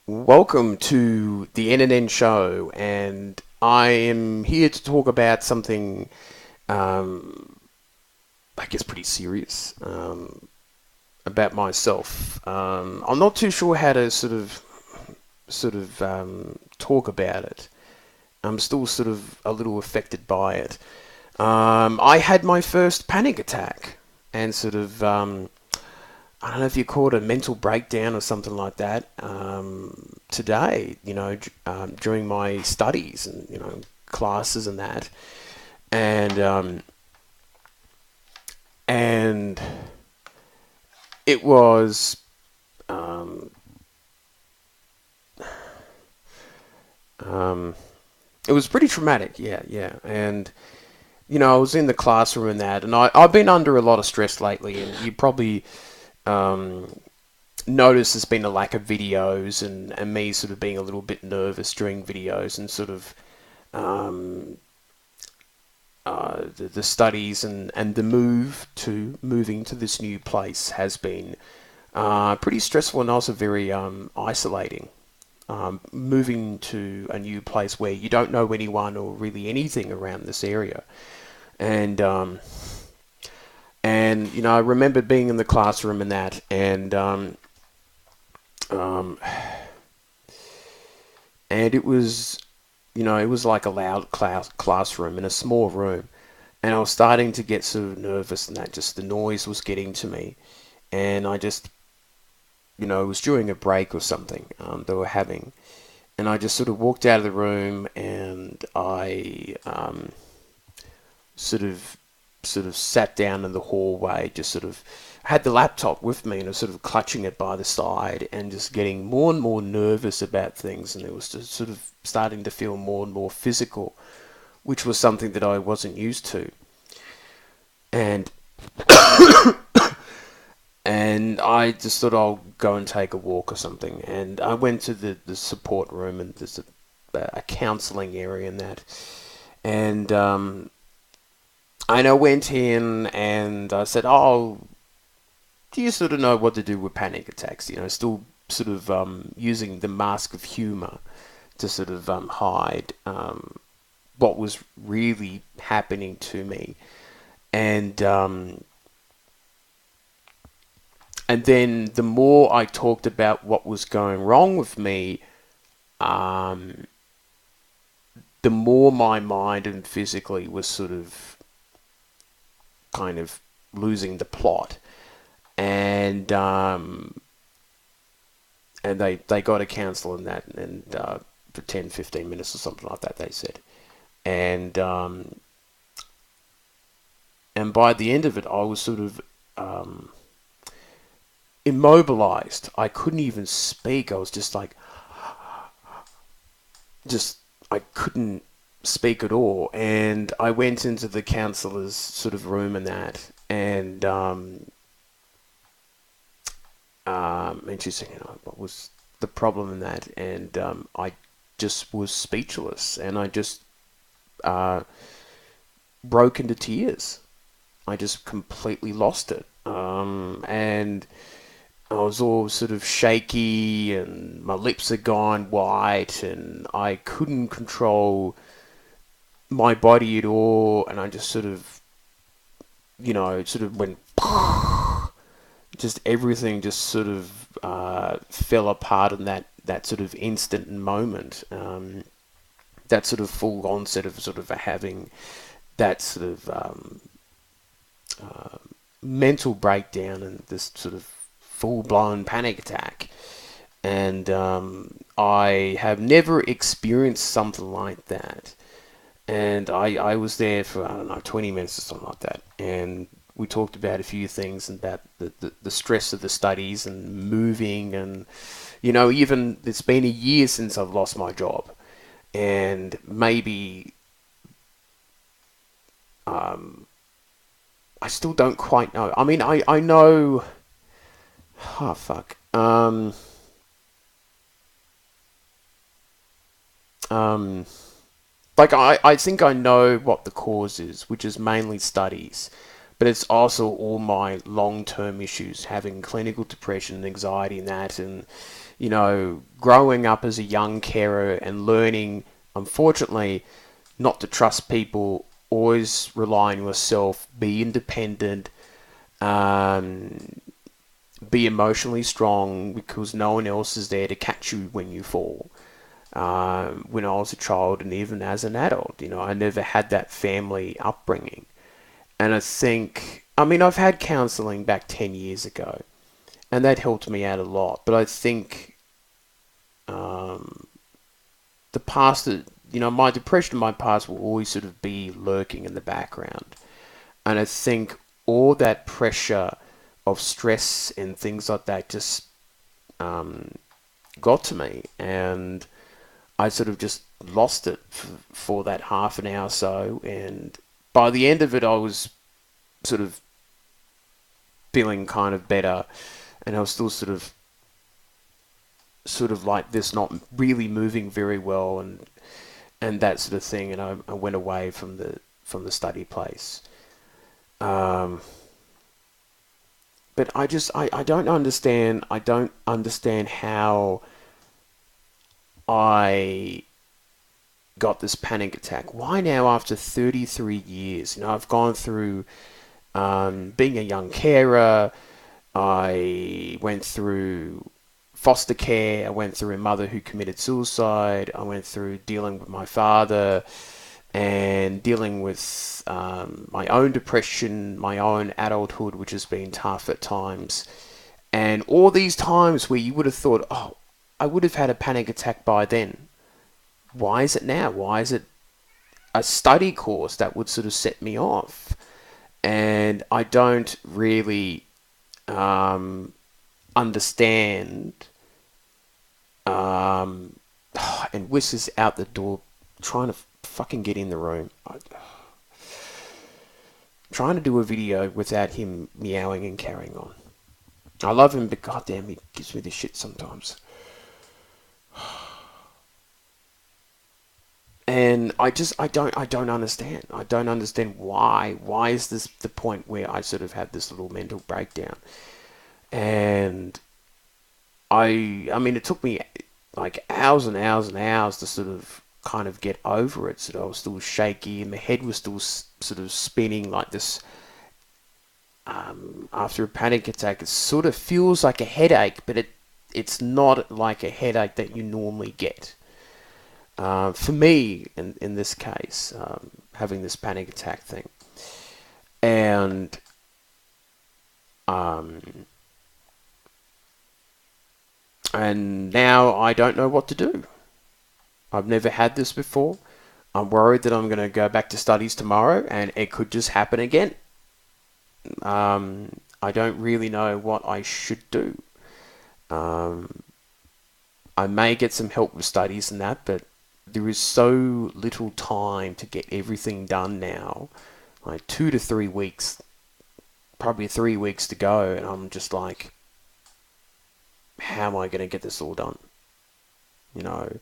Welcome to the NNN show, and I am here to talk about something, um, I guess, pretty serious about myself. I'm not too sure how to talk about it. I'm still sort of a little affected by it. I had my first panic attack, and I don't know if you call it a mental breakdown or something like that. Today, during my studies and classes and that, and and it was um, um, it was pretty traumatic. Yeah, yeah, and I was in the classroom and that, and I've been under a lot of stress lately, and you probably um, notice there's been a lack of videos and me sort of being a little bit nervous during videos and um, the studies and the moving to this new place has been pretty stressful and also very isolating. Moving to a new place where you don't know anyone or really anything around this area, and I remember being in the classroom and that, um, and it was it was like a loud classroom in a small room, and I was starting to get sort of nervous, and that just the noise was getting to me, and I just it was during a break or something they were having, and I just sort of walked out of the room, and I sort of sat down in the hallway, just sort of had the laptop with me and I was sort of clutching it by the side and just getting more and more nervous about things, and it was just sort of starting to feel more and more physical, which was something that I wasn't used to. And I just thought I'll go and take a walk or something. And I went to the support room, and there's a counselling area in that. And I went in and I said, "Oh, do you sort of know what to do with panic attacks?" Still sort of using the mask of humour to sort of hide what was really happening to me. And and then the more I talked about what was going wrong with me, um, the more my mind and physically was sort of kind of losing the plot. And they got a counsellor in that, and for 10, 15 minutes or something like that, they said. And and by the end of it, I was sort of immobilized. I couldn't even speak. I was just like, just I couldn't speak at all. And I went into the counsellor's sort of room and that, and she said, what was the problem in that? And I just was speechless, and I just uh, broke into tears. I just completely lost it. And I was all sort of shaky, and my lips had gone white, and I couldn't control my body at all. And I just sort of went, just everything just sort of fell apart in that sort of instant moment. That sort of full onset of sort of having that sort of uh, mental breakdown and this sort of full blown panic attack. And I have never experienced something like that. And I was there for, I don't know, 20 minutes or something like that. And we talked about a few things about the stress of the studies and moving. And, even it's been a year since I've lost my job. And maybe um, I still don't quite know. I mean, I know. Oh, fuck. Um, like, I think I know what the cause is, which is mainly studies. but it's also all my long-term issues, having clinical depression and anxiety and that, and growing up as a young carer and learning, unfortunately, not to trust people, always rely on yourself, be independent, um, be emotionally strong because no one else is there to catch you when you fall. When I was a child and even as an adult, I never had that family upbringing. And I mean, I've had counseling back 10 years ago, and that helped me out a lot. But I think um, the past, my depression in my past will always sort of be lurking in the background. And I think all that pressure of stress and things like that just um, got to me. And I sort of just lost it for that half an hour or so. And by the end of it, I was sort of feeling kind of better. And I was still sort of like this, not really moving very well, and that sort of thing. And I went away from the study place. Um, but I don't understand. I don't understand how I got this panic attack. Why now, after 33 years? I've gone through being a young carer. I went through foster care. I went through a mother who committed suicide. I went through dealing with my father and dealing with my own depression, my own adulthood, which has been tough at times. And all these times where you would have thought, oh, I would have had a panic attack by then. Why is it now? Why is it a study course that would sort of set me off? And I don't really understand. Um, and Whis is out the door trying to fucking get in the room. Trying to do a video without him meowing and carrying on. I love him, but goddamn, he gives me this shit sometimes. And I don't understand. I don't understand why. Why is this the point where I sort of had this little mental breakdown? And I mean, it took me like hours and hours and hours to sort of kind of get over it. So I was still shaky, and my head was still sort of spinning like this. After a panic attack, it sort of feels like a headache, but it's not like a headache that you normally get. For me, in this case, having this panic attack thing, and um, and now I don't know what to do. I've never had this before. I'm worried that I'm going to go back to studies tomorrow, and it could just happen again. I don't really know what I should do. Um, I may get some help with studies and that, but there is so little time to get everything done now. Like 2 to 3 weeks, probably 3 weeks to go, and I'm just like, how am I going to get this all done? You know,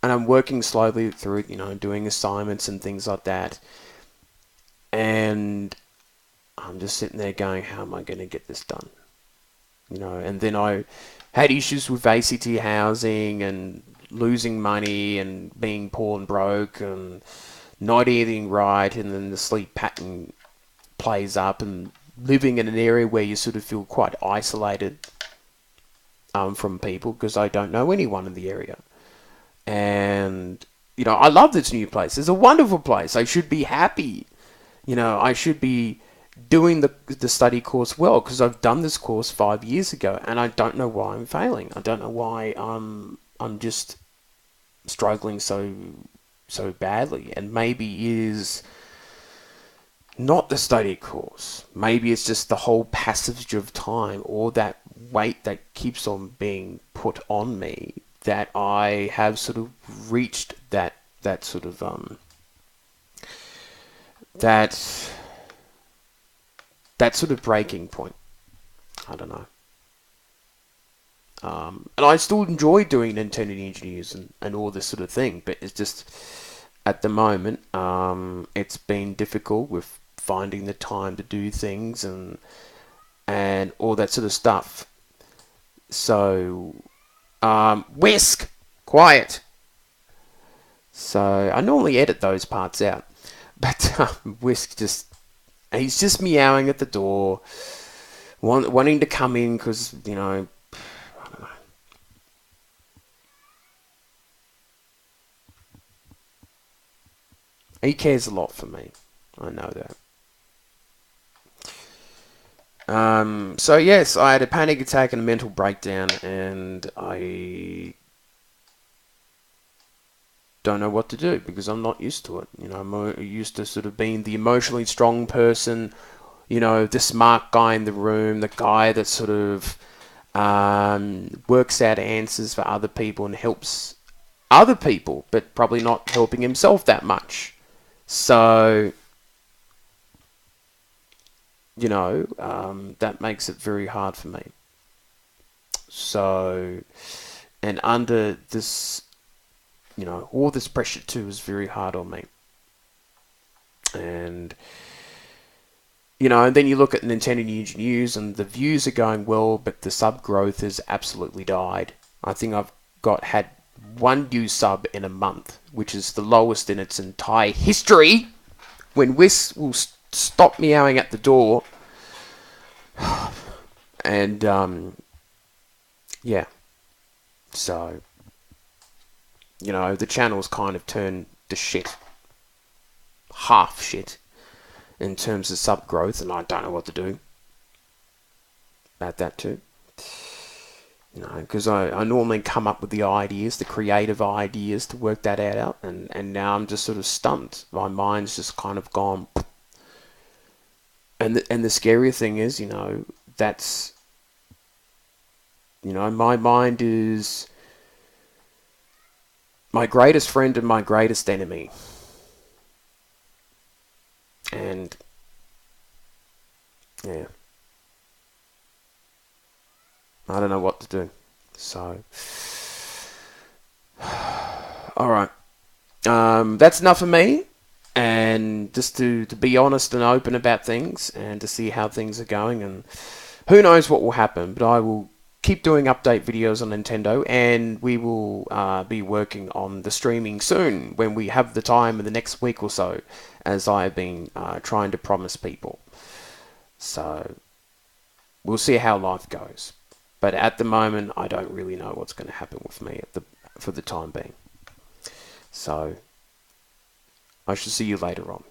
and I'm working slowly through it, doing assignments and things like that. And I'm just sitting there going, how am I going to get this done? And then I had issues with ACT housing and losing money and being poor and broke and not eating right, and then the sleep pattern plays up, and living in an area where you sort of feel quite isolated from people because I don't know anyone in the area. And, I love this new place. It's a wonderful place. I should be happy. I should be doing the study course well because I've done this course 5 years ago, and I don't know why I'm failing. I don't know why I'm just struggling so badly. And maybe it is not the study course. Maybe it's just the whole passage of time, or that weight that keeps on being put on me, that I have sort of reached that sort of that sort of breaking point. I don't know. And I still enjoy doing Nintendo Engineers and all this sort of thing, but it's just at the moment it's been difficult with finding the time to do things and all that sort of stuff. So, Whisk, quiet. So I normally edit those parts out, but Whisk he's just meowing at the door, wanting to come in because, I don't know. He cares a lot for me. I know that. So yes, I had a panic attack and a mental breakdown, and I don't know what to do because I'm not used to it. I'm used to sort of being the emotionally strong person, the smart guy in the room, the guy that sort of works out answers for other people and helps other people, but probably not helping himself that much. So, that makes it very hard for me. So, and under this, all this pressure too is very hard on me. And, and then you look at Nintendo News and the views are going well, but the sub growth has absolutely died. I think I've had one new sub in a month, which is the lowest in its entire history. When Whis will stop meowing at the door, and yeah, so the channel's kind of turned to shit, half shit, in terms of sub growth, and I don't know what to do about that too. Because I normally come up with the ideas, the creative ideas to work that out, and now I'm just sort of stumped. My mind's just kind of gone. And the scary thing is, that's, my mind is my greatest friend and my greatest enemy. And, yeah. I don't know what to do. So, alright. That's enough of me. And just to be honest and open about things and to see how things are going. And who knows what will happen. But I will keep doing update videos on Nintendo. And we will be working on the streaming soon when we have the time in the next week or so. As I have been trying to promise people. So, we'll see how life goes. But at the moment, I don't really know what's going to happen with me for the time being. So, I shall see you later on.